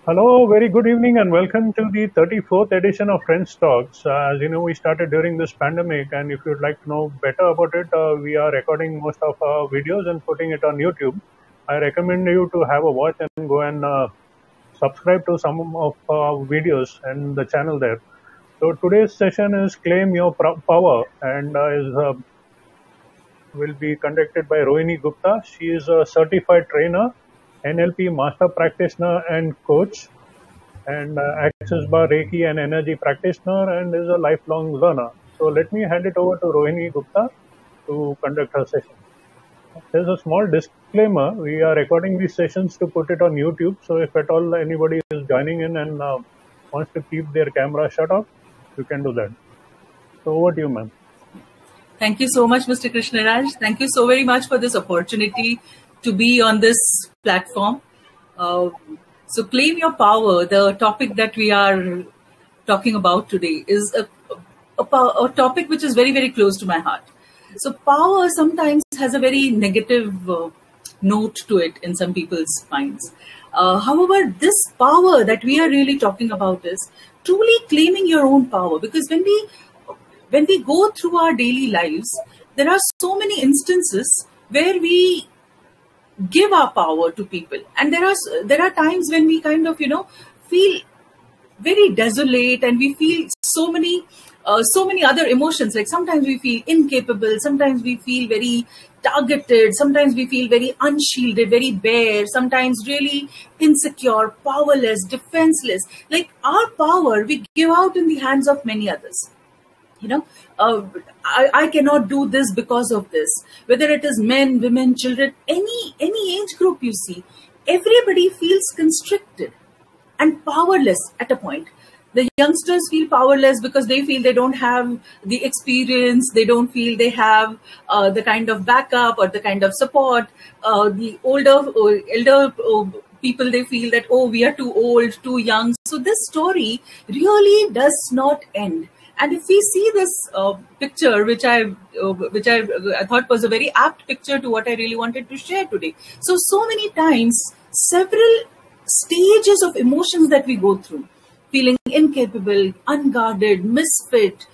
Hello, very good evening, and welcome to the 34th edition of Friends Talks. As you know, we started during this pandemic, and if you'd like to know better about it, we are recording most of our videos and putting it on YouTube. I recommend you to have a watch and go and subscribe to some of our videos and the channel there. So today's session is Claim Your Power, and will be conducted by Rohini Gupta. She is a certified trainer, NLP master practitioner, and coach, and Access Bar Reiki and energy practitioner, and is a lifelong learner. So let me hand it over to Rohini Gupta to conduct her session. There's a small disclaimer. We are recording these sessions to put it on YouTube. So if at all anybody is joining in and wants to keep their camera shut off, you can do that. So over to you, ma'am. Thank you so much, Mr. Krishnaraj. Thank you so very much for this opportunity to be on this platform. So claim your power. The topic that we are talking about today is a topic which is very, very close to my heart. So power sometimes has a very negative note to it in some people's minds. However, this power that we are really talking about is truly claiming your own power, because when we go through our daily lives, there are so many instances where we give our power to people, and there are times when we kind of feel very desolate, and we feel so many other emotions. Like sometimes we feel incapable, sometimes we feel very targeted, sometimes we feel very unshielded, very bare, sometimes really insecure, powerless, defenseless. Like our power we give out in the hands of many others. I cannot do this because of this. Whether it is men, women, children, any age group you see, everybody feels constricted and powerless at a point. The youngsters feel powerless because they feel they don't have the experience, they don't feel they have the kind of backup or the kind of support. The elder people, they feel that, oh, we are too old, too young. So this story really does not end. And if we see this picture, which I thought was a very apt picture to what I really wanted to share today. So many times, several stages of emotions that we go through: feeling incapable, unguarded, misfit,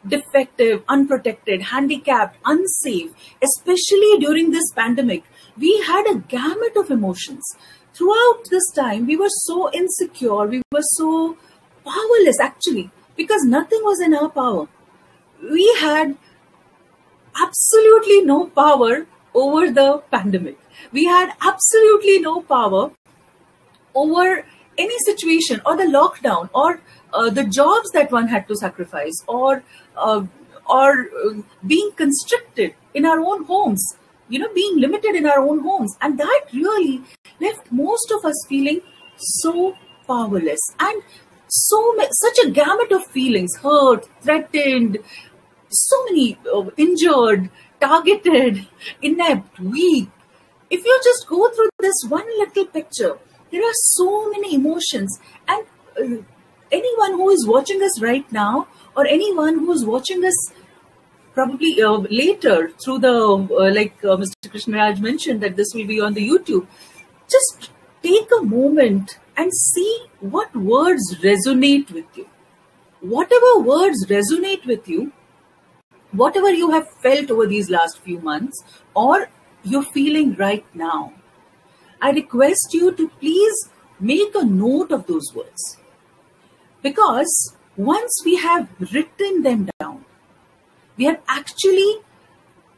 defective, unprotected, handicapped, unsafe. Especially during this pandemic, we had a gamut of emotions. Throughout this time, we were so insecure, we were so powerless actually, because nothing was in our power. We had absolutely no power over the pandemic. We had absolutely no power over any situation, or the lockdown, or the jobs that one had to sacrifice, or being constricted in our own homes, being limited in our own homes. And that really left most of us feeling so powerless, and such a gamut of feelings: hurt, threatened, so many injured, targeted, inept, weak. If you just go through this one little picture, there are so many emotions. And anyone who is watching us right now, or anyone who is watching us probably later through the Mr. Krishnaraj mentioned that this will be on the YouTube, just take a moment and see what words resonate with you. Whatever words resonate with you, whatever you have felt over these last few months, or you're feeling right now, I request you to please make a note of those words. Because once we have written them down, we have actually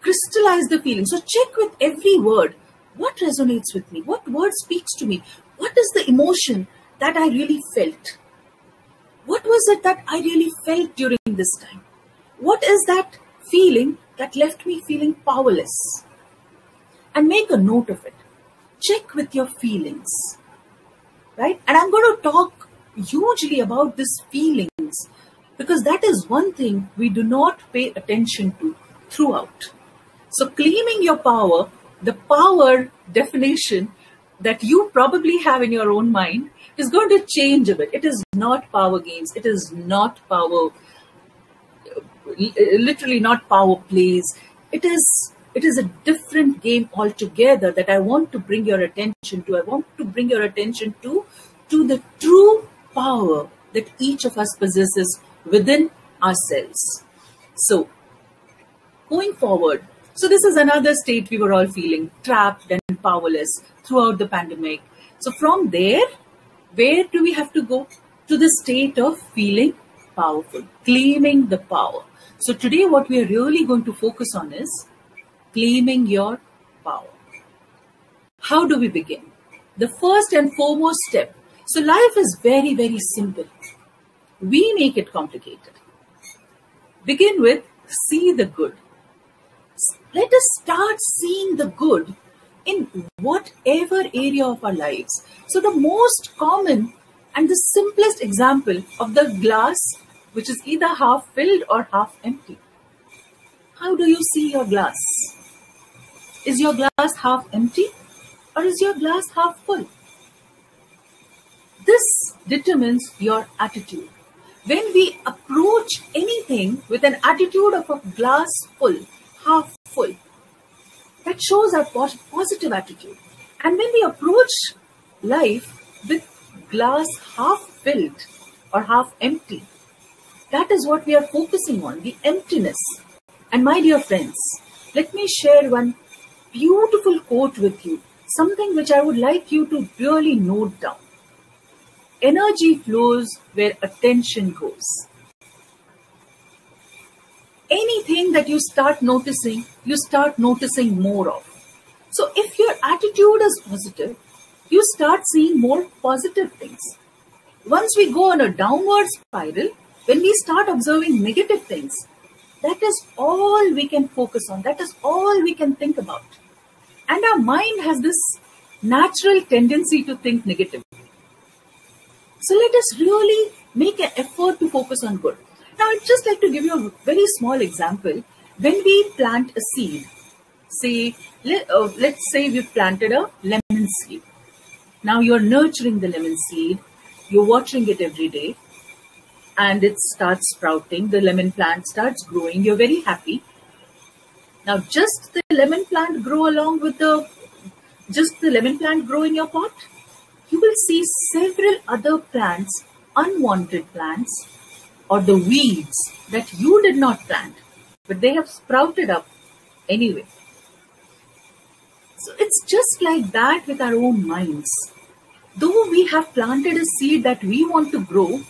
crystallized the feeling. So check with every word: what resonates with me? What word speaks to me? What is the emotion that I really felt? What was it that I really felt during this time? What is that feeling that left me feeling powerless? And make a note of it. Check with your feelings, right? And I'm going to talk hugely about these feelings, because that is one thing we do not pay attention to throughout. So claiming your power, the power definition that you probably have in your own mind, is going to change a bit. It is not power games. It is not power, literally not power plays. It is a different game altogether that I want to bring your attention to. I want to bring your attention to to the true power that each of us possesses within ourselves. So, going forward, so this is another state we were all feeling, trapped and powerless throughout the pandemic. So from there, where do we have to go? To the state of feeling powerful, claiming the power. So today what we are really going to focus on is claiming your power. How do we begin? The first and foremost step. So life is very, very simple. We make it complicated. Begin with see the good. Let us start seeing the good in whatever area of our lives. So the most common and the simplest example of the glass, which is either half filled or half empty. How do you see your glass? Is your glass half empty or is your glass half full? This determines your attitude. When we approach anything with an attitude of a glass full, half full, that shows our positive attitude. And when we approach life with glass half filled or half empty, that is what we are focusing on, the emptiness. And my dear friends, let me share one beautiful quote with you, something which I would like you to really note down. Energy flows where attention goes. Anything that you start noticing more of. So if your attitude is positive, you start seeing more positive things. Once we go on a downward spiral, when we start observing negative things, that is all we can focus on. That is all we can think about. And our mind has this natural tendency to think negatively. So let us really make an effort to focus on good. Now, I'd just like to give you a very small example. When we plant a seed, let's say we planted a lemon seed. Now you're nurturing the lemon seed, you're watering it every day, and it starts sprouting, the lemon plant starts growing, you're very happy. Now just the lemon plant grow along with just the lemon plant grow in your pot? You will see several other plants, unwanted plants, or the weeds that you did not plant, but they have sprouted up anyway. So it's just like that with our own minds. Though we have planted a seed that we want to grow,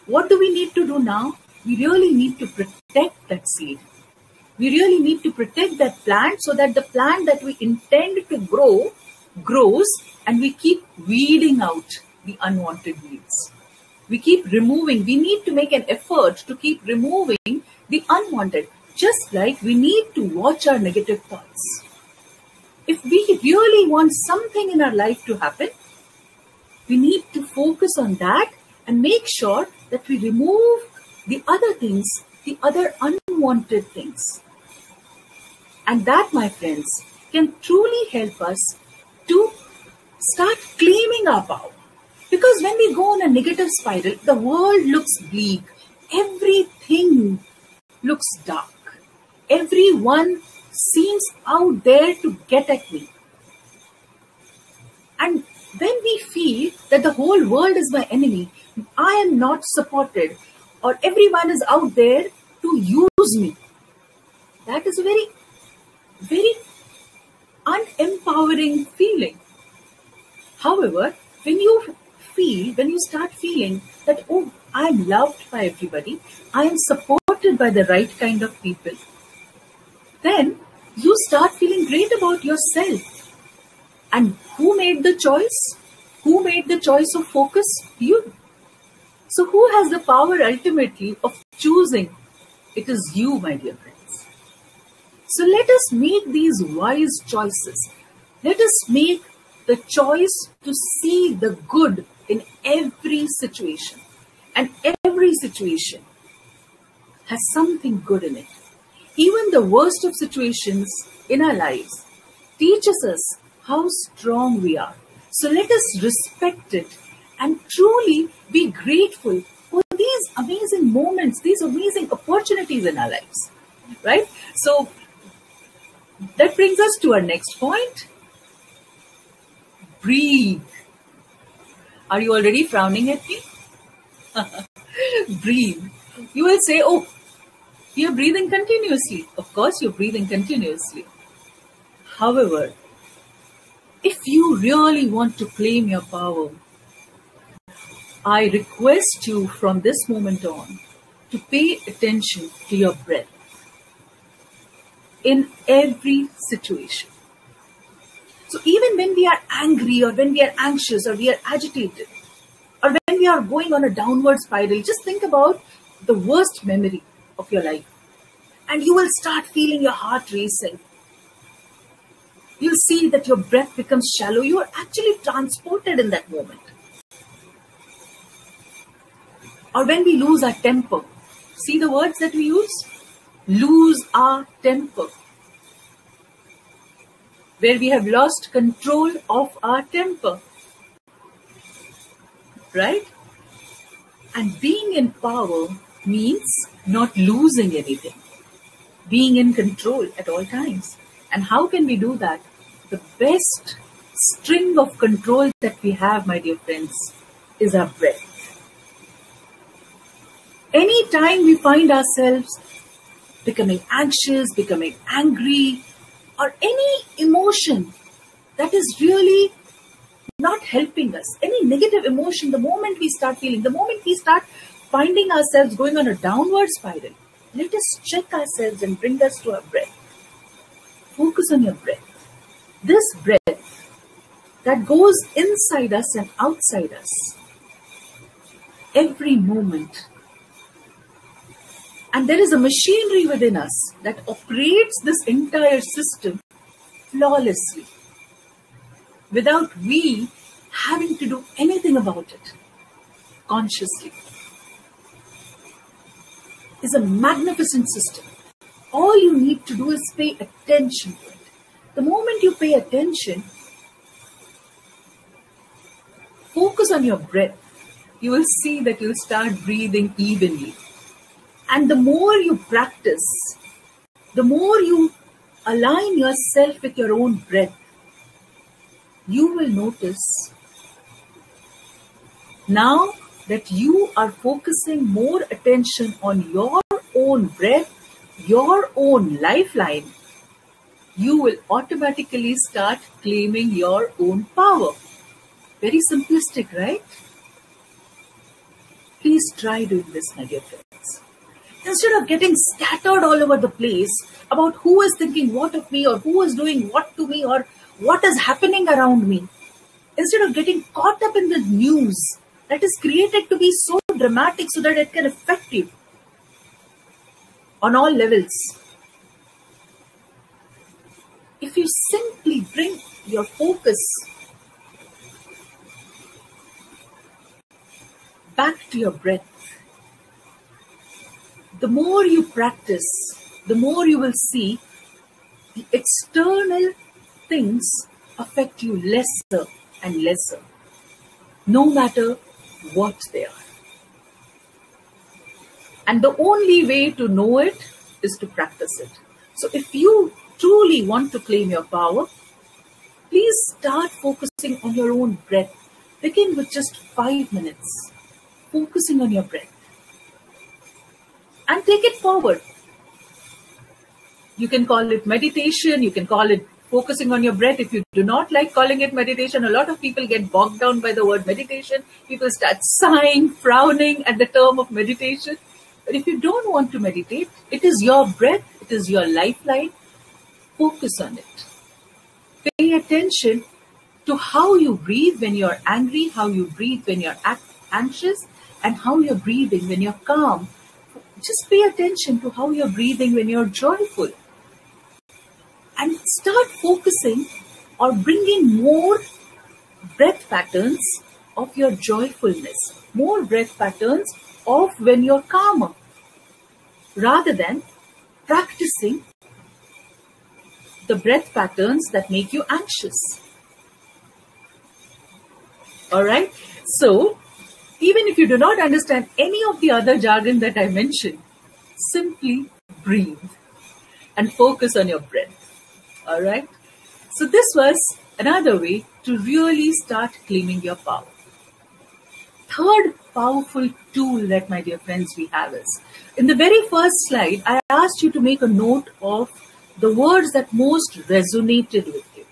what do we need to do now? We really need to protect that seed. We really need to protect that plant so that the plant that we intend to grow grows, and we keep weeding out the unwanted weeds. We keep removing. We need to make an effort to keep removing the unwanted, just like we need to watch our negative thoughts. If we really want something in our life to happen, we need to focus on that and make sure that we remove the other things, the other unwanted things. And that, my friends, can truly help us to start claiming our power. Because when we go on a negative spiral, the world looks bleak. Everything looks dark. Everyone seems out there to get at me. And when we feel that the whole world is my enemy, I am not supported, or everyone is out there to use me, that is a very, very unempowering feeling. However, when you start feeling that, oh, I'm loved by everybody, I am supported by the right kind of people, then you start feeling great about yourself. And who made the choice? Who made the choice of focus? You. So who has the power ultimately of choosing? It is you, my dear friends. So let us make these wise choices. Let us make the choice to see the good in every situation. And every situation has something good in it. Even the worst of situations in our lives teaches us how strong we are. So let us respect it and truly be grateful for these amazing moments, these amazing opportunities in our lives, right? So that brings us to our next point. Breathe. Are you already frowning at me? Breathe. You will say, oh, you're breathing continuously. Of course, you're breathing continuously. However, if you really want to claim your power, I request you from this moment on to pay attention to your breath in every situation. So even when we are angry or when we are anxious or we are agitated or when we are going on a downward spiral, just think about the worst memory of your life and you will start feeling your heart racing. You'll see that your breath becomes shallow. You are actually transported in that moment. Or when we lose our temper, see the words that we use? Lose our temper. Where we have lost control of our temper. Right? And being in power means not losing anything. Being in control at all times. And how can we do that? The best string of control that we have, my dear friends, is our breath. Anytime we find ourselves becoming anxious, becoming angry, or any emotion that is really not helping us, any negative emotion, the moment we start feeling, the moment we start finding ourselves going on a downward spiral, let us check ourselves and bring us to our breath. Focus on your breath. This breath that goes inside us and outside us every moment. And there is a machinery within us that operates this entire system flawlessly without we having to do anything about it consciously. It's a magnificent system. All you need to do is pay attention to it. The moment you pay attention, focus on your breath, you will see that you'll start breathing evenly. And the more you practice, the more you align yourself with your own breath, you will notice now that you are focusing more attention on your own breath, your own lifeline, you will automatically start claiming your own power. Very simplistic, right? Please try doing this, my dear friends. Instead of getting scattered all over the place about who is thinking what of me or who is doing what to me or what is happening around me, instead of getting caught up in the news that is created to be so dramatic so that it can affect you on all levels, if you simply bring your focus back to your breath, the more you practice, the more you will see the external things affect you lesser and lesser, no matter what they are. And the only way to know it is to practice it. So if you truly want to claim your power, please start focusing on your own breath. Begin with just 5 minutes, focusing on your breath. And take it forward. You can call it meditation, you can call it focusing on your breath. If you do not like calling it meditation, a lot of people get bogged down by the word meditation. People start sighing, frowning at the term of meditation. But if you don't want to meditate, it is your breath, it is your lifeline. Focus on it. Pay attention to how you breathe when you're angry, how you breathe when you're anxious, and how you're breathing when you're calm. Just pay attention to how you're breathing when you're joyful. And start focusing or bringing more breath patterns of your joyfulness, more breath patterns of when you're calmer, rather than practicing the breath patterns that make you anxious. All right? So, even if you do not understand any of the other jargon that I mentioned, simply breathe and focus on your breath. All right? So this was another way to really start claiming your power. third powerful tool that, my dear friends, we have is, in the very first slide, I asked you to make a note of the words that most resonated with you.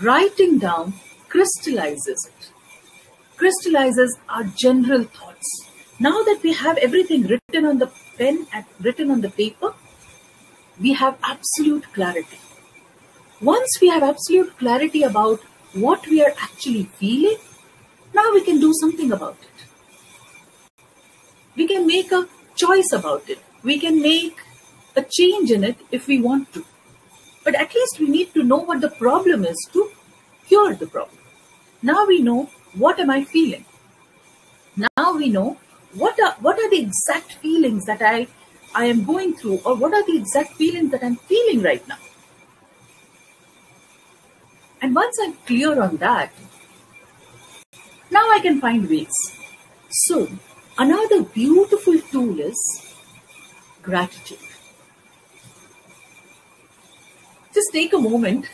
Writing down crystallizes it. Crystallizes our general thoughts. Now that we have everything written on the pen and written on the paper, we have absolute clarity. Once we have absolute clarity about what we are actually feeling, now we can do something about it. We can make a choice about it. We can make a change in it if we want to. But at least we need to know what the problem is to cure the problem. Now we know, what am I feeling? Now we know what are the exact feelings that I am going through, or what are the exact feelings that I'm feeling right now. And once I'm clear on that, now I can find ways. So another beautiful tool is gratitude. Just take a moment.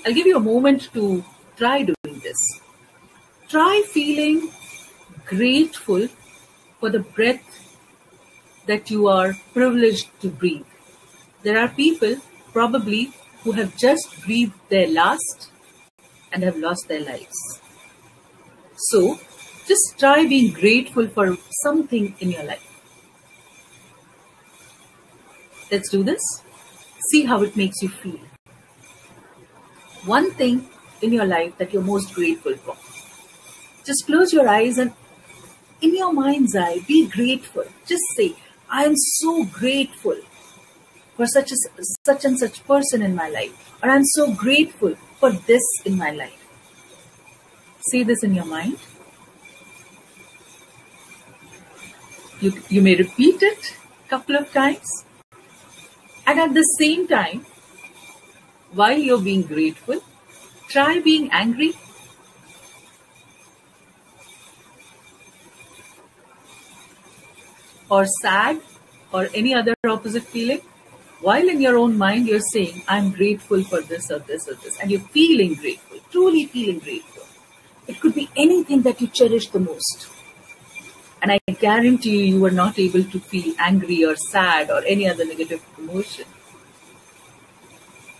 I'll give you a moment to try doing this. Try feeling grateful for the breath that you are privileged to breathe. There are people probably who have just breathed their last and have lost their lives. So just try being grateful for something in your life. Let's do this. See how it makes you feel. One thing in your life that you're most grateful for. Just close your eyes and in your mind's eye, be grateful. Just say, I am so grateful for such and such person in my life. Or I'm so grateful for this in my life. Say this in your mind. You may repeat it a couple of times. And at the same time, while you're being grateful, try being angry. Or sad, or any other opposite feeling. While in your own mind, you're saying, I'm grateful for this or this or this. And you're feeling grateful, truly feeling grateful. It could be anything that you cherish the most. And I guarantee you are not able to feel angry or sad or any other negative emotion.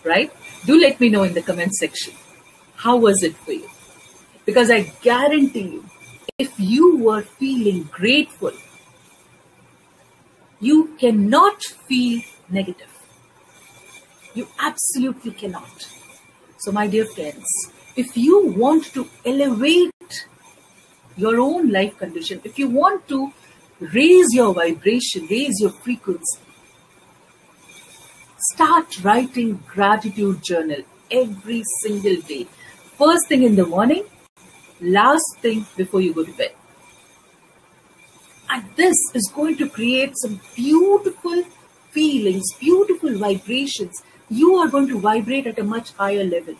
Right? Do let me know in the comment section. How was it for you? Because I guarantee you, if you were feeling grateful, you cannot feel negative. You absolutely cannot. So my dear friends, if you want to elevate your own life condition, if you want to raise your vibration, raise your frequency, start writing gratitude journal every single day. First thing in the morning, last thing before you go to bed. And this is going to create some beautiful feelings, beautiful vibrations. You are going to vibrate at a much higher level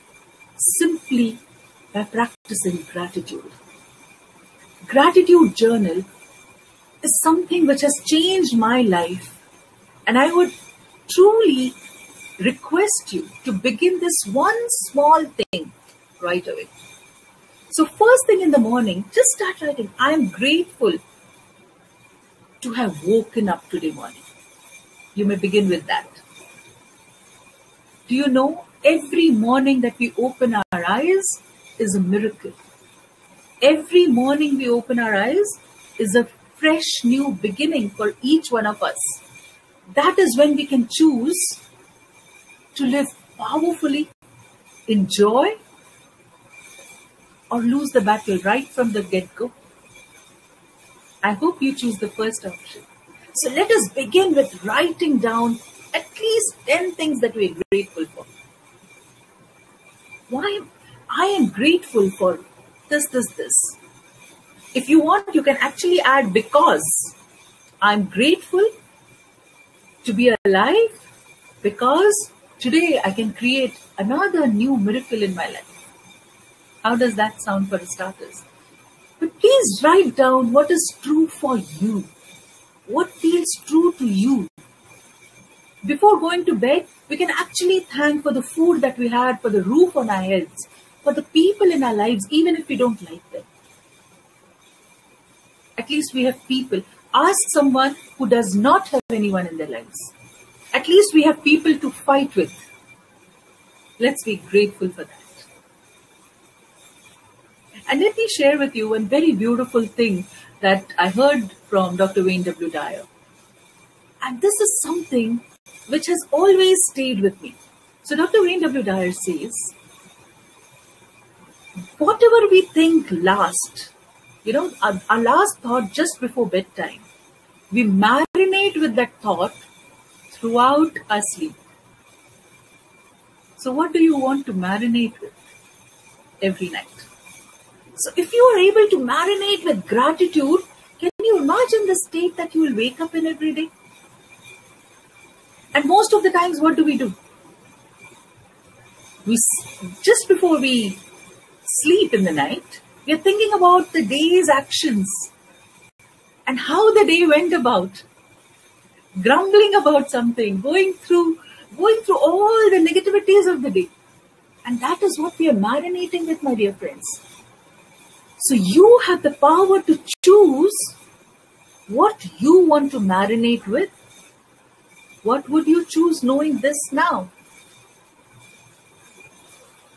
simply by practicing gratitude. Gratitude journal is something which has changed my life. And I would truly request you to begin this one small thing right away. So first thing in the morning, just start writing, I am grateful to have woken up today morning. You may begin with that. Do you know, every morning that we open our eyes is a miracle. Every morning we open our eyes is a fresh new beginning for each one of us. That is when we can choose to live powerfully, enjoy, or lose the battle right from the get-go. I hope you choose the first option. So let us begin with writing down at least 10 things that we are grateful for. Why? I am grateful for this. If you want, you can actually add because. I'm grateful to be alive because today I can create another new miracle in my life. How does that sound for starters? But please write down what is true for you. What feels true to you. Before going to bed, we can actually thank for the food that we had, for the roof on our heads, for the people in our lives, even if we don't like them. At least we have people. Ask someone who does not have anyone in their lives. At least we have people to fight with. Let's be grateful for that. And let me share with you one very beautiful thing that I heard from Dr. Wayne W. Dyer. And this is something which has always stayed with me. So Dr. Wayne W. Dyer says, whatever we think last, our last thought just before bedtime, we marinate with that thought throughout our sleep. So what do you want to marinate with every night? So if you are able to marinate with gratitude, can you imagine the state that you will wake up in every day? And most of the times, what do? Just before we sleep in the night, we are thinking about the day's actions and how the day went about, grumbling about something, going through all the negativities of the day. And that is what we are marinating with, my dear friends. So you have the power to choose what you want to marinate with. What would you choose knowing this now?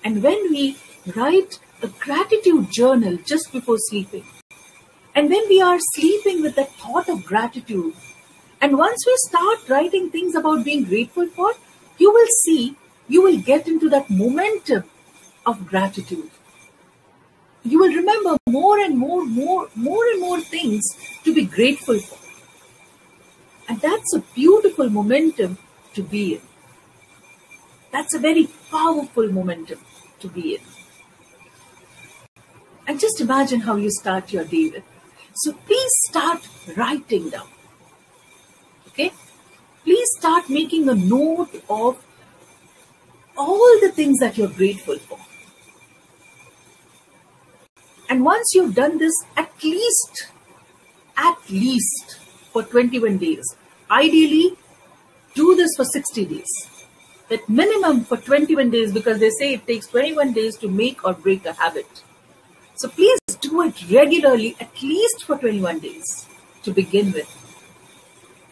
And when we write a gratitude journal just before sleeping, and when we are sleeping with that thought of gratitude, and once we start writing things about being grateful for, you will see, you will get into that momentum of gratitude. You will remember more and more things to be grateful for. And that's a beautiful momentum to be in. That's a very powerful momentum to be in. And just imagine how you start your day with. So please start writing down. Okay? Please start making a note of all the things that you're grateful for. And once you've done this, at least for 21 days, ideally do this for 60 days, but minimum for 21 days, because they say it takes 21 days to make or break a habit. So please do it regularly, at least for 21 days to begin with,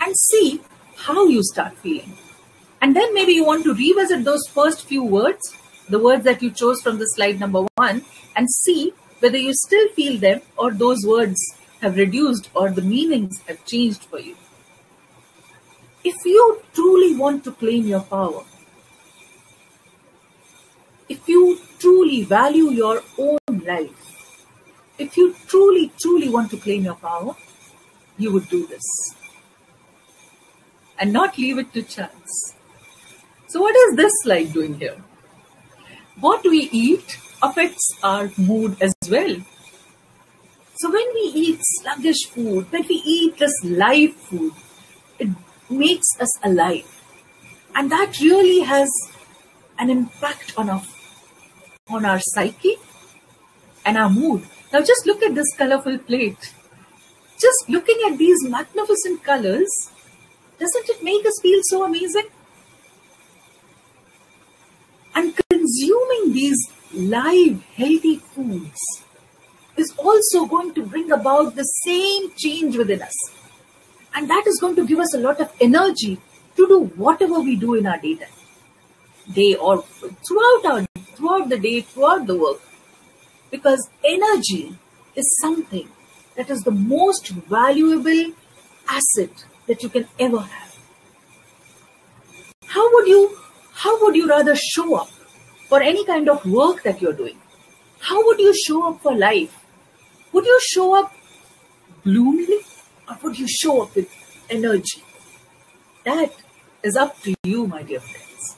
and see how you start feeling. And then maybe you want to revisit those first few words, the words that you chose from the slide number 1, and see whether you still feel them or those words have reduced or the meanings have changed for you. If you truly want to claim your power, if you truly value your own life, if you truly want to claim your power, you would do this and not leave it to chance. So what is this slide doing here? What we eat affects our mood as well. So when we eat sluggish food, when we eat this live food, it makes us alive. And that really has an impact on our psyche and our mood. Now just look at this colorful plate. Just looking at these magnificent colors, doesn't it make us feel so amazing? And consuming these live, healthy foods is also going to bring about the same change within us. And that is going to give us a lot of energy to do whatever we do in our day or throughout the day, throughout the work. Because energy is something that is the most valuable asset that you can ever have. How would you rather show up for any kind of work that you're doing? How would you show up for life? Would you show up gloomily or would you show up with energy? That is up to you, my dear friends.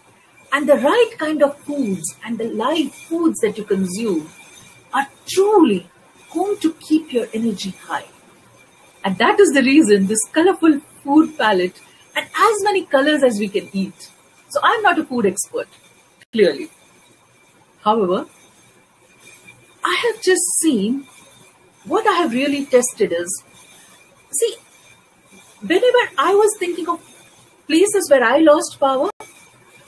And the right kind of foods and the live foods that you consume are truly going to keep your energy high. And that is the reason this colorful food palette and as many colors as we can eat. So I'm not a food expert, clearly. However, I have just seen, what I have really tested is, see, whenever I was thinking of places where I lost power,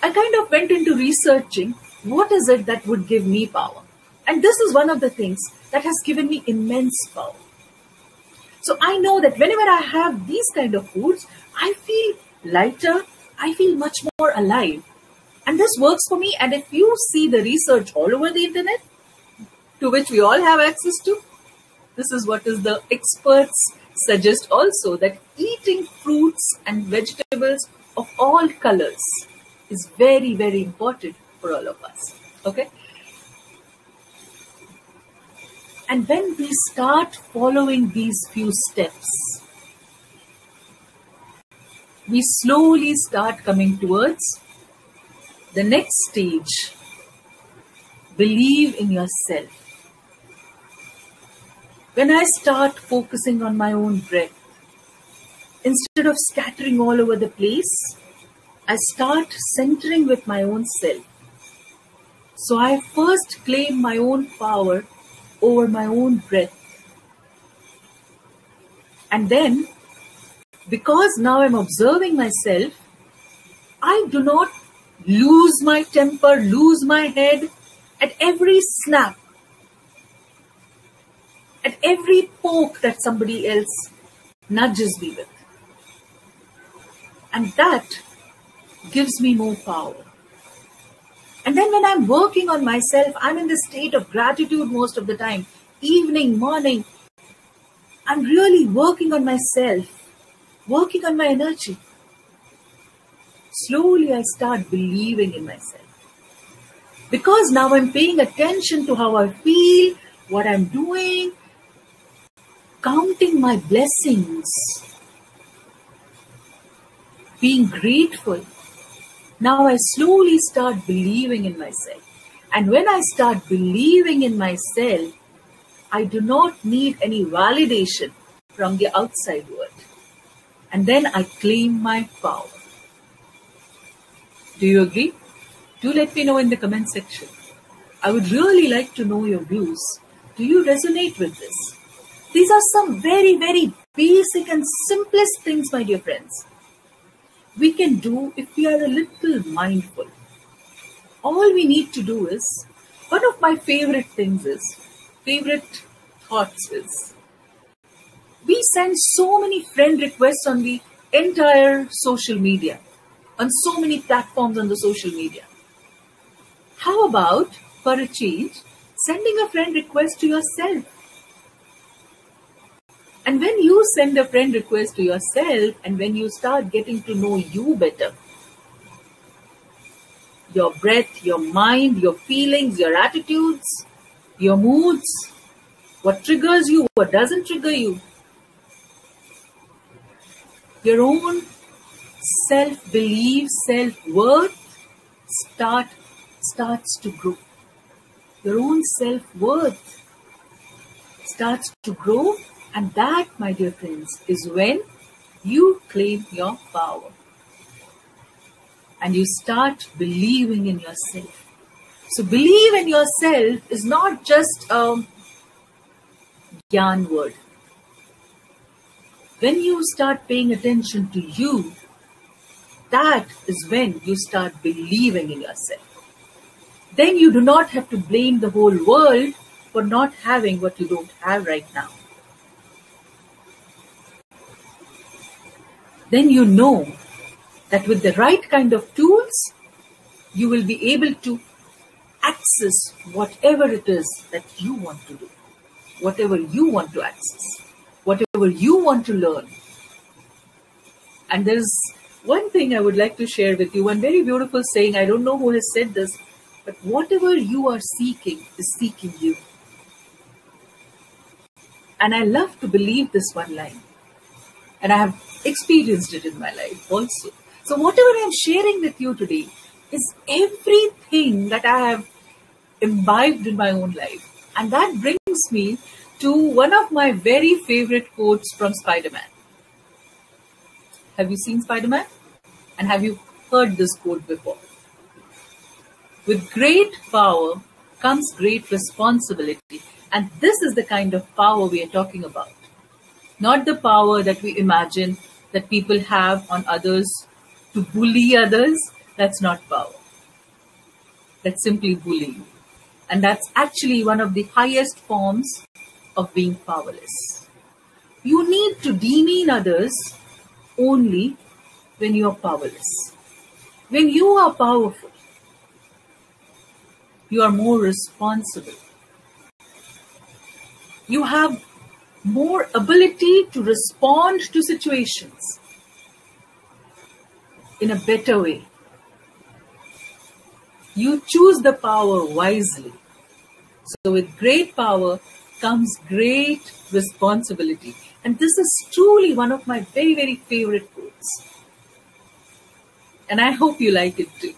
I kind of went into researching what is it that would give me power. And this is one of the things that has given me immense power. So I know that whenever I have these kind of foods, I feel lighter, I feel much more alive. And this works for me. And if you see the research all over the internet, to which we all have access to, this is what is the experts suggest also, that eating fruits and vegetables of all colors is very, very important for all of us. Okay? And when we start following these few steps, we slowly start coming towards the next stage. Believe in yourself. When I start focusing on my own breath, instead of scattering all over the place, I start centering with my own self. So I first claim my own power over my own breath. And then, because now I'm observing myself, I do not lose my temper, lose my head at every snap, at every poke that somebody else nudges me with. And that gives me more power. And then when I'm working on myself, I'm in the state of gratitude most of the time. Evening, morning, I'm really working on myself, working on my energy. Slowly I start believing in myself. Because now I'm paying attention to how I feel, what I'm doing, counting my blessings, being grateful. Now I slowly start believing in myself. And when I start believing in myself, I do not need any validation from the outside world. And then I claim my power. Do you agree? Do let me know in the comment section. I would really like to know your views. Do you resonate with this? These are some very, very basic and simplest things, my dear friends, we can do if we are a little mindful. All we need to do is, one of my favorite thoughts is, we send so many friend requests on the entire social media, on so many platforms on the social media. How about, for a change, sending a friend request to yourself? And when you send a friend request to yourself, and when you start getting to know you better, your breath, your mind, your feelings, your attitudes, your moods, what triggers you, what doesn't trigger you, your own self-belief, self-worth starts to grow. Your own self-worth starts to grow, and that, my dear friends, is when you claim your power and you start believing in yourself. So believe in yourself is not just a gyan word. When you start paying attention to you, that is when you start believing in yourself. Then you do not have to blame the whole world for not having what you don't have right now. Then you know that with the right kind of tools, you will be able to access whatever it is that you want to do, whatever you want to access, whatever you want to learn. And there's one thing I would like to share with you, one very beautiful saying. I don't know who has said this, but whatever you are seeking is seeking you. And I love to believe this one line. And I have experienced it in my life also. So whatever I'm sharing with you today is everything that I have imbibed in my own life. And that brings me to one of my very favorite quotes from Spider-Man. Have you seen Spider-Man? And have you heard this quote before? With great power comes great responsibility. And this is the kind of power we are talking about. Not the power that we imagine that people have on others to bully others. That's not power. That's simply bullying. And that's actually one of the highest forms of being powerless. You need to demean others only when you are powerless. When you are powerful, you are more responsible. You have more ability to respond to situations in a better way. You choose the power wisely. So with great power comes great responsibility. And this is truly one of my very, very favorite quotes. And I hope you like it too.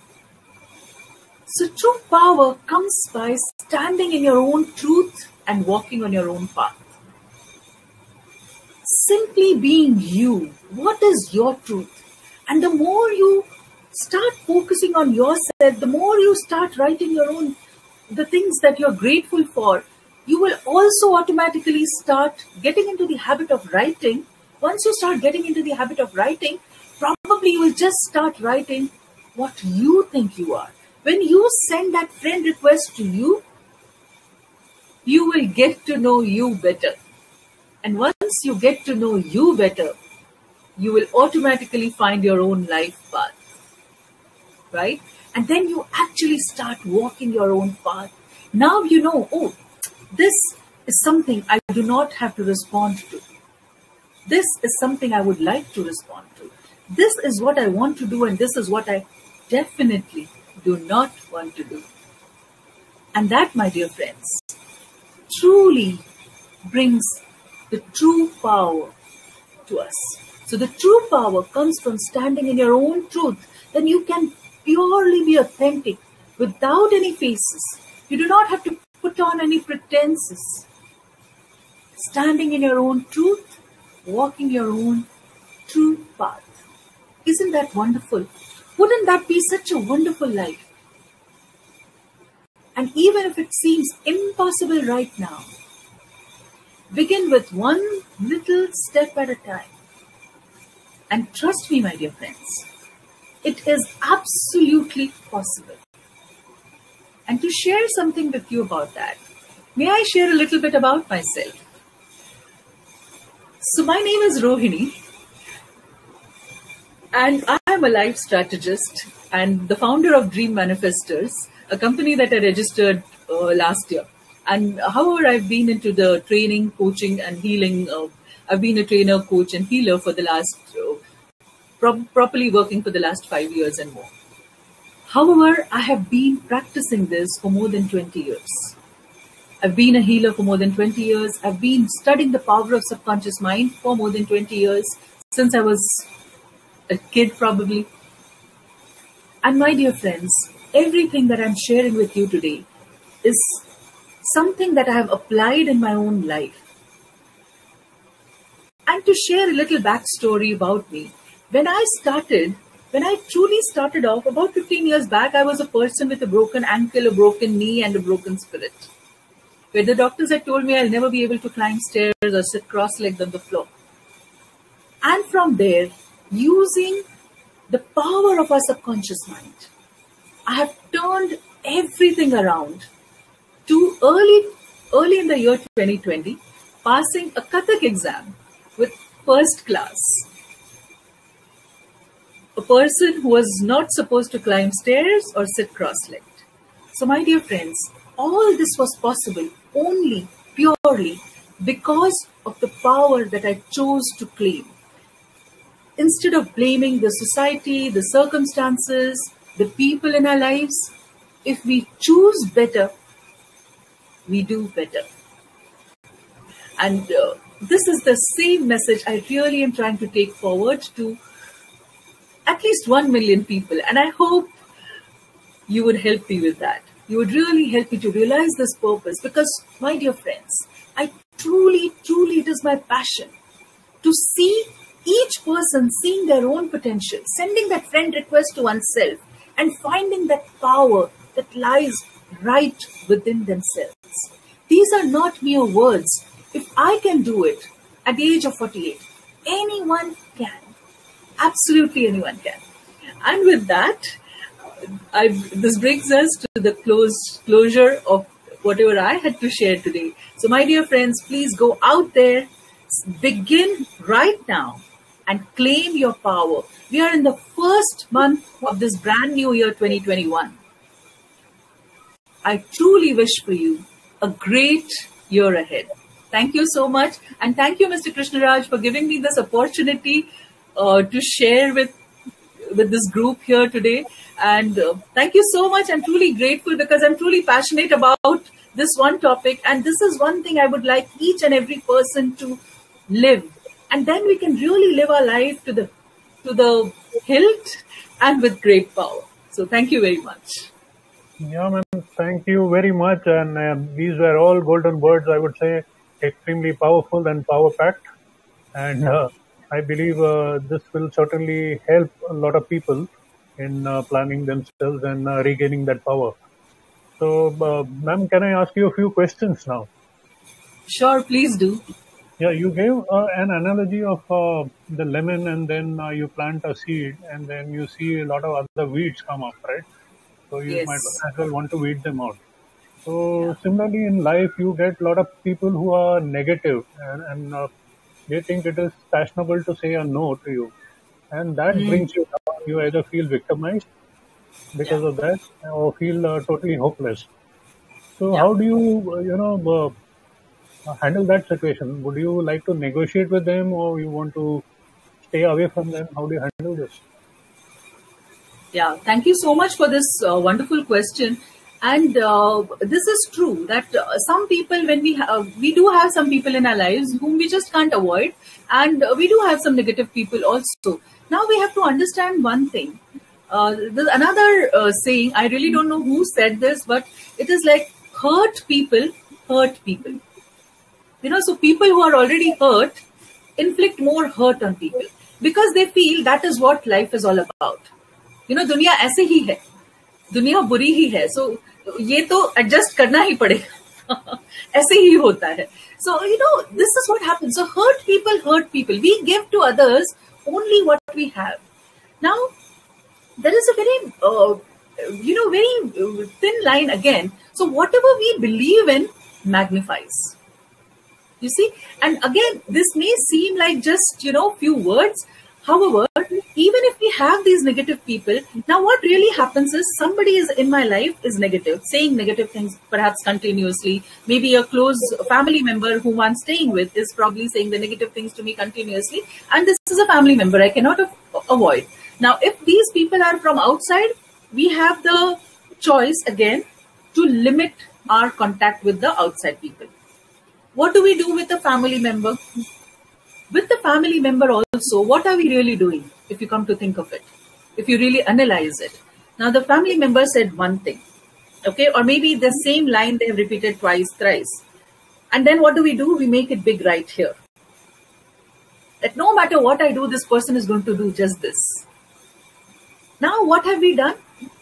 So true power comes by standing in your own truth and walking on your own path. Simply being you. What is your truth? And the more you start focusing on yourself, the more you start writing the things that you're grateful for, you will also automatically start getting into the habit of writing. Once you start getting into the habit of writing, probably you will just start writing what you think you are. When you send that friend request to you, you will get to know you better. And once you get to know you better, you will automatically find your own life path. Right? And then you actually start walking your own path. Now you know, oh, this is something I do not have to respond to. This is something I would like to respond to. This is what I want to do, and this is what I definitely do not want to do. And that, my dear friends, truly brings the true power to us. So the true power comes from standing in your own truth. Then you can purely be authentic without any faces. You do not have to put on any pretenses. Standing in your own truth, walking your own true path. Isn't that wonderful? Wouldn't that be such a wonderful life? And even if it seems impossible right now, begin with one little step at a time. And trust me, my dear friends, it is absolutely possible. And to share something with you about that, may I share a little bit about myself? So my name is Rohini, and I am a life strategist and the founder of Dream Manifestors, a company that I registered last year. And however, I've been into the training, coaching and healing. I've been a trainer, coach and healer for the last, properly working for the last 5 years and more. However, I have been practicing this for more than 20 years. I've been a healer for more than 20 years. I've been studying the power of subconscious mind for more than 20 years, since I was a kid probably. And my dear friends, everything that I'm sharing with you today is something that I have applied in my own life. And to share a little backstory about me, when I truly started off about 15 years back, I was a person with a broken ankle, a broken knee and a broken spirit. Where the doctors had told me I'll never be able to climb stairs or sit cross-legged on the floor. And from there, using the power of our subconscious mind, I have turned everything around to early in the year 2020, passing a Kathak exam with first class. A person who was not supposed to climb stairs or sit cross-legged. So my dear friends, all this was possible only purely because of the power that I chose to claim. Instead of blaming the society, the circumstances, the people in our lives, if we choose better, we do better. And this is the same message I really am trying to take forward to at least 1 million people. And I hope you would help me with that. You would really help me to realize this purpose, because, my dear friends, I truly, it is my passion to see each person seeing their own potential, sending that friend request to oneself and finding that power that lies right within themselves. These are not mere words. If I can do it at the age of 48, anyone can. Absolutely anyone can. And with that, this brings us to the closure of whatever I had to share today. So my dear friends, please go out there, begin right now and claim your power. We are in the first month of this brand new year 2021. I truly wish for you a great year ahead. Thank you so much. And thank you, Mr. Krishnaraj, for giving me this opportunity to share with this group here today. And thank you so much. I'm truly grateful because I'm truly passionate about this one topic. And this is one thing I would like each and every person to live. And then we can really live our life to the hilt and with great power. So thank you very much. Yeah, man, thank you very much. And these were all golden words, I would say, extremely powerful and power-packed. And I believe this will certainly help a lot of people in planning themselves and regaining that power. So, ma'am, can I ask you a few questions now? Sure, please do. Yeah, you gave an analogy of the lemon, and then you plant a seed, and then you see a lot of other weeds come up, right? So you Yes. might as well want to weed them out. So Yeah. similarly in life, you get a lot of people who are negative, and they think it is fashionable to say a no to you, and that Mm. brings you down. You either feel victimized Yeah. because of that, or feel totally hopeless. So Yeah. how do you, handle that situation? Would you like to negotiate with them, or you want to stay away from them? How do you handle this? Yeah, thank you so much for this wonderful question. And this is true that some people, when we do have some people in our lives whom we just can't avoid, and we do have some negative people also. Now we have to understand one thing. There's another saying. I really don't know who said this, but it is like hurt people hurt people. So people who are already hurt inflict more hurt on people because they feel that is what life is all about. दुनिया ऐसे ही है, दुनिया बुरी ही है, सो ये तो adjust करना ही पड़ेगा. ऐसे ही होता है. So this is what happens. So hurt people. We give to others only what we have. Now there is a very very thin line again. So whatever we believe in magnifies. You see, and again, this may seem like just few words. However, even if we have these negative people, now what really happens is somebody is in my life is negative, saying negative things perhaps continuously. Maybe a close family member whom I'm staying with is probably saying the negative things to me continuously. And this is a family member I cannot avoid. Now, if these people are from outside, we have the choice again to limit our contact with the outside people. What do we do with a family member? With the family member also, what are we really doing if you come to think of it? If you really analyze it. Now, the family member said one thing, okay? Or maybe the same line they have repeated twice, thrice. And then what do? We make it big right here. That no matter what I do, this person is going to do just this. Now, what have we done?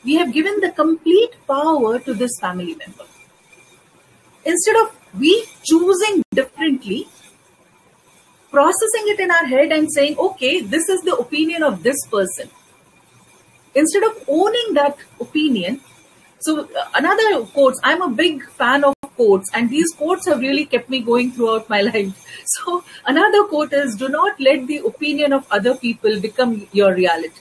We have given the complete power to this family member. Instead of we choosing differently, processing it in our head and saying, okay, this is the opinion of this person. Instead of owning that opinion, so another quotes, I'm a big fan of quotes, and these quotes have really kept me going throughout my life. So another quote is, do not let the opinion of other people become your reality.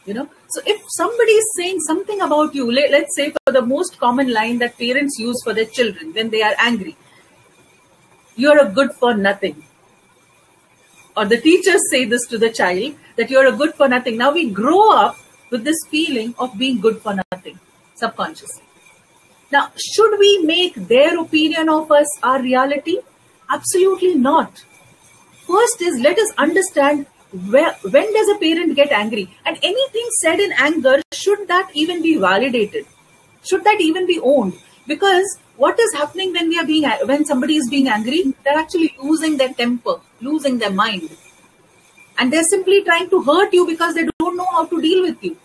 So if somebody is saying something about you, let's say for the most common line that parents use for their children when they are angry, you're a good for nothing. Or the teachers say this to the child, that you're a good for nothing. Now we grow up with this feeling of being good for nothing, subconsciously. Now, should we make their opinion of us our reality? Absolutely not. First is, let us understand when does a parent get angry? And anything said in anger, should that even be validated? Should that even be owned? Because what is happening when somebody is being angry? They're actually losing their temper, losing their mind. And they're simply trying to hurt you because they don't know how to deal with you.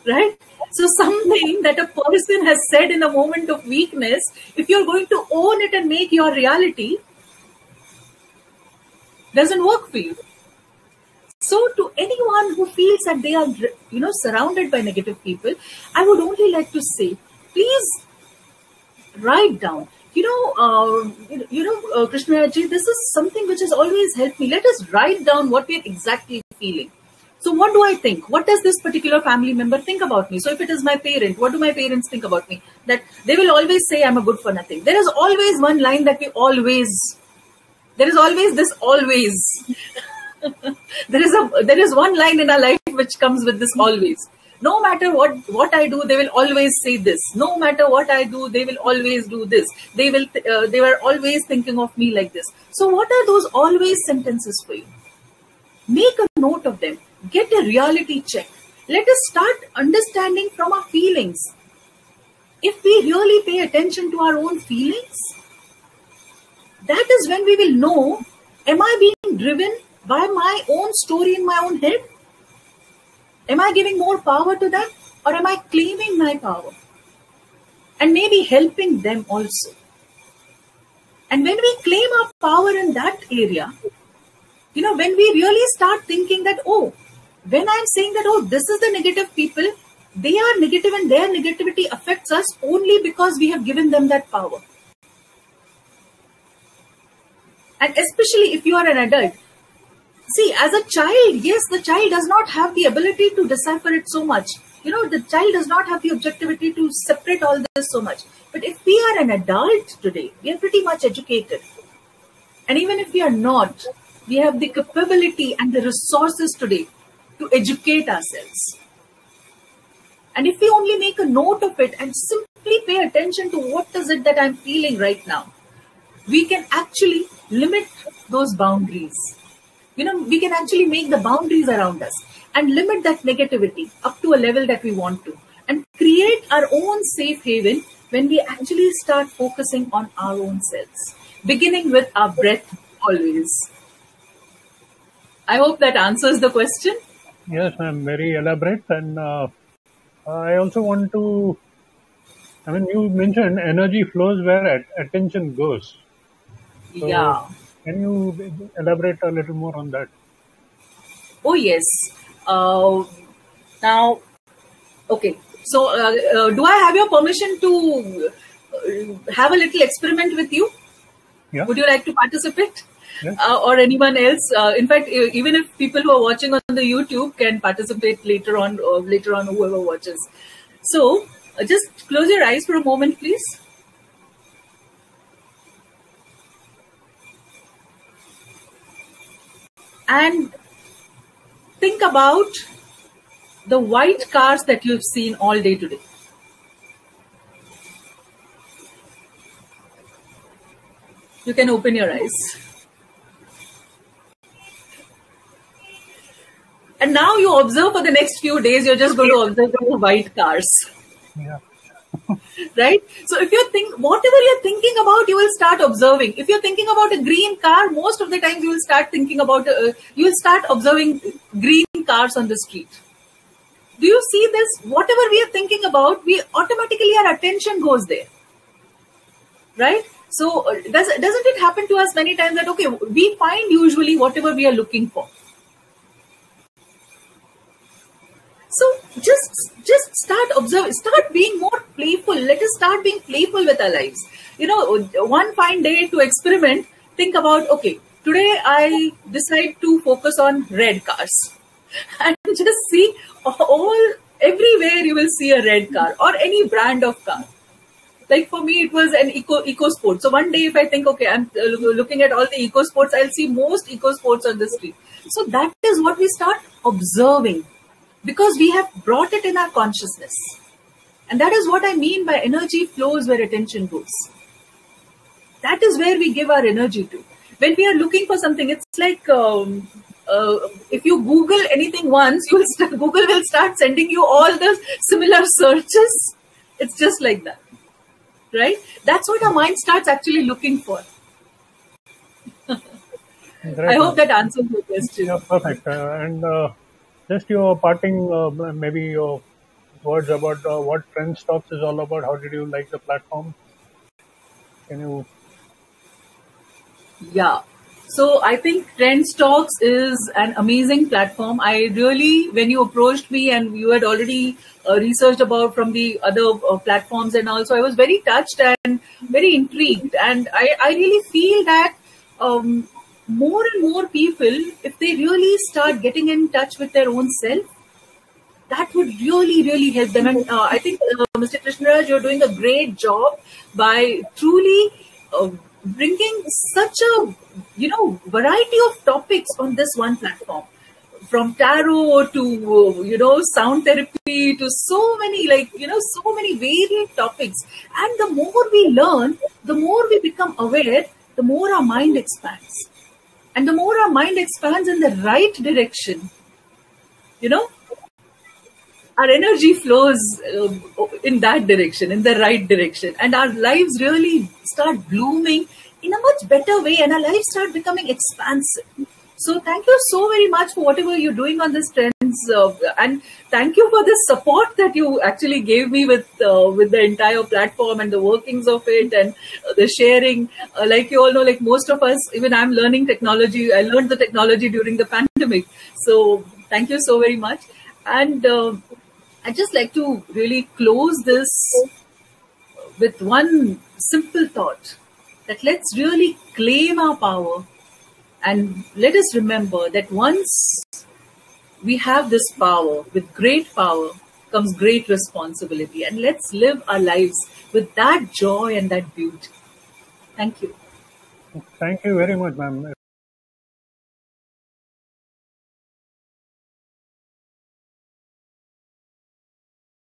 Right? So something that a person has said in a moment of weakness, if you're going to own it and make your reality, doesn't work for you. So to anyone anyone who feels that they are, surrounded by negative people, I would only like to say, please write down. Krishnaji, this is something which has always helped me. Let us write down what we're exactly feeling. So what do I think? What does this particular family member think about me? So if it is my parent, what do my parents think about me? That they will always say I'm a good for nothing. There is always one line that there is always this always. there is one line in our life which comes with this always. No matter what I do, they will always say this. No matter what I do, they will always do this. They were always thinking of me like this. So what are those always sentences for you? Make a note of them. Get a reality check. Let us start understanding from our feelings. If we really pay attention to our own feelings, that is when we will know, am I being driven by my own story in my own head? Am I giving more power to that, or am I claiming my power? And maybe helping them also. And when we claim our power in that area, when we really start thinking that, when I'm saying that, this is the negative people, they are negative and their negativity affects us only because we have given them that power. And especially if you are an adult. See, as a child, yes, the child does not have the ability to decipher it so much. The child does not have the objectivity to separate all this so much. But if we are an adult today, we are pretty much educated. And even if we are not, we have the capability and the resources today to educate ourselves. And if we only make a note of it and simply pay attention to what is it that I'm feeling right now, we can actually limit those boundaries. We can actually make the boundaries around us and limit that negativity up to a level that we want to, and create our own safe haven when we actually start focusing on our own selves, beginning with our breath always. I hope that answers the question. Yes, ma'am, very elaborate. And I also want to, you mentioned energy flows where attention goes. So, yeah. Can you elaborate a little more on that? Oh, yes. Now, okay. So, do I have your permission to have a little experiment with you? Yeah. Would you like to participate? Yes. Or anyone else? In fact, even if people who are watching on the YouTube can participate later on, whoever watches. So, just close your eyes for a moment, please. And think about the white cars that you've seen all day today. You can open your eyes. And now you observe for the next few days, you're just going to observe the white cars. Yeah. Right? So if whatever you're thinking about, you will start observing. If you're thinking about a green car, most of the times you will start thinking about, you will start observing green cars on the street. Do you see this? Whatever we are thinking about, automatically our attention goes there. Right? So doesn't it happen to us many times that, okay, we find usually whatever we are looking for. So just start observing, start being more playful. Let us start being playful with our lives. One fine day to experiment, think about, okay, today I decide to focus on red cars. And just see everywhere you will see a red car or any brand of car. Like for me, it was an EcoSport. So one day if I think, okay, I'm looking at all the EcoSports, I'll see most EcoSports on the street. So that is what we start observing. Because we have brought it in our consciousness. And that is what I mean by energy flows where attention goes. That is where we give our energy to. When we are looking for something, it's like if you Google anything once, Google will start sending you all the similar searches. It's just like that. Right? That's what our mind starts actually looking for. I hope that answers your question. Yeah, perfect. Just your parting, maybe your words about what Trends Talks is all about. How did you like the platform? Can you? Yeah. So I think Trends Talks is an amazing platform. I really, when you approached me and you had already researched about from the other platforms and also, I was very touched and very intrigued. And I really feel that more and more people, if they really start getting in touch with their own self, that would really, really help them. And I think, Mr. Krishnaraj, you're doing a great job by truly bringing such a, variety of topics on this one platform. From tarot to, sound therapy to so many, so many varied topics. And the more we learn, the more we become aware, the more our mind expands. And the more our mind expands in the right direction, you know, our energy flows in that direction, in the right direction, and our lives really start blooming in a much better way, and our lives start becoming expansive. So thank you so very much for whatever you're doing on this Trends, and thank you for the support that you actually gave me with the entire platform and the workings of it and the sharing. Like you all know, like most of us, even I'm learning technology. I learned the technology during the pandemic. So thank you so very much. And I'd just like to really close this with one simple thought, that let's really claim our power, and let us remember that once we have this power, with great power comes great responsibility, and let's live our lives with that joy and that beauty. Thank you. Thank you very much, ma'am.